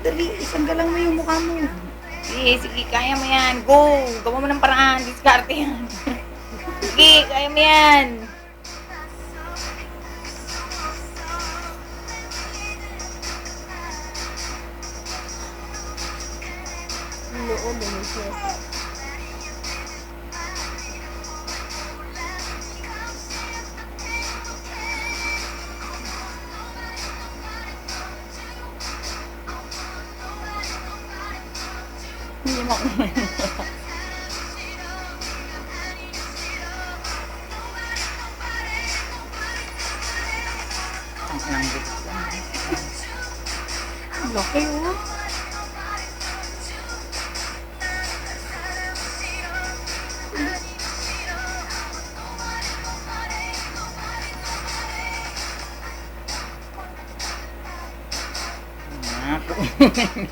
Dali, isang galang mo yung mukha mo. Sige, sige, kaya mo yan. Go! Gawa mo ng paraan. Diskarte yan. Sige, kaya mo yan. Oo, ganun siya. Hindi mo ang langgit. Laki, oh.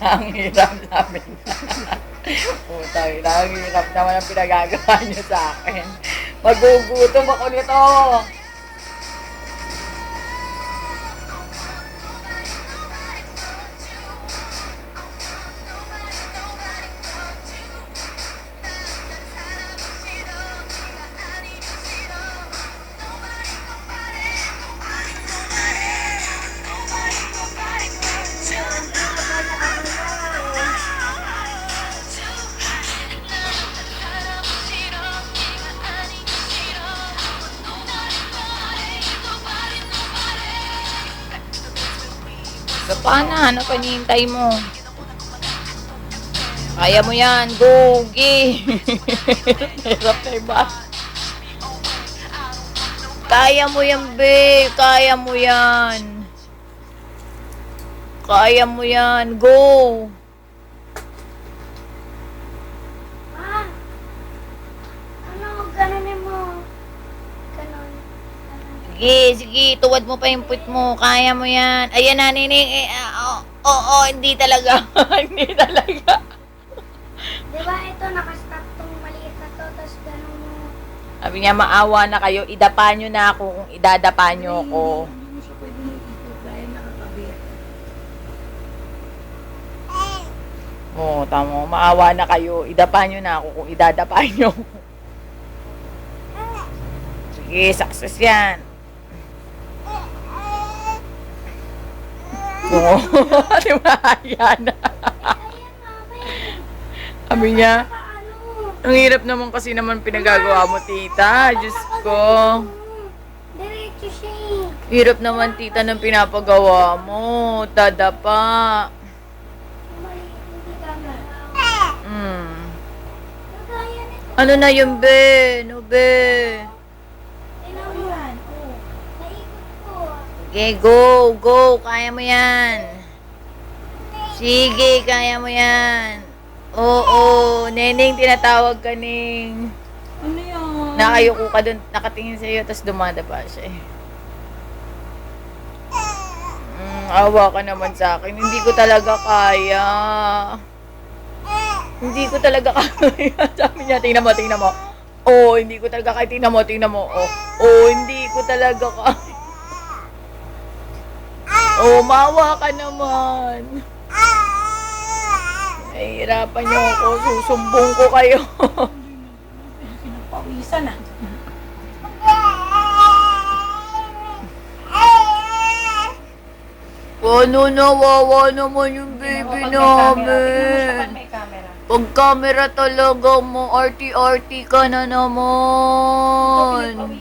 Ang hirap namin. Putang ina, ang hirap naman ang pinagagawa niyo sa akin. Magugutom ako nito. So, paano? Ano pa hinihintay mo? Kaya mo yan. Go! Gi! Hirap na iba. Kaya mo yan, babe. Kaya mo yan. Kaya mo yan. Go! Ano, ganonin mo. Ganon. Sige, sige. Tuwad mo pa yung puwit mo. Kaya mo yan. Ayan na, nining. Oo, hindi talaga. Hindi talaga. Di ba ito, nakastop tong maliit na to, tapos ganon mo. Sabi niya, maawa na kayo. Idapa nyo na ako kung idadapa nyo ako. Hindi mo siya pwede ikot dahil nakatabi. Oo, tama. Maawa na kayo. Idapa nyo na ako kung idadapa nyo. Sige, success yan. Oo. Di ba? Yan. Sabi niya, ang hirap naman kasi naman pinagagawa mo, tita. Diyos ko. Diretso siya eh. Hirap naman, tita, ng pinapagawa mo. Dadapa. Mali, hindi camera. Kagaya nito. Ano na yun, be? No, be? Tingnan mo yan. Oh, naikot ko. Sige, go, go. Kaya mo yan. Sige, kaya mo yan. Oo, neneng, tinatawag ka, ning. Ano yan? Nakayuko ka dun, nakatingin sa'yo, tapos dumadapa siya eh. Awa ka naman sa akin. Hindi ko talaga kaya. Hindi ko talaga kaya. Sabi niya, tingnan mo, tingnan mo. Oo, hindi ko talaga kaya. Tingnan mo, tingnan mo. Oo, hindi ko talaga kaya. Oo, maawa ka naman. Nahihirapan niyo ako. Susumbong ko kayo. Pinapawisan ah. Ano, nawawa naman yung baby namin. May camera. Pag camera talaga mo, arty-arty ka na naman.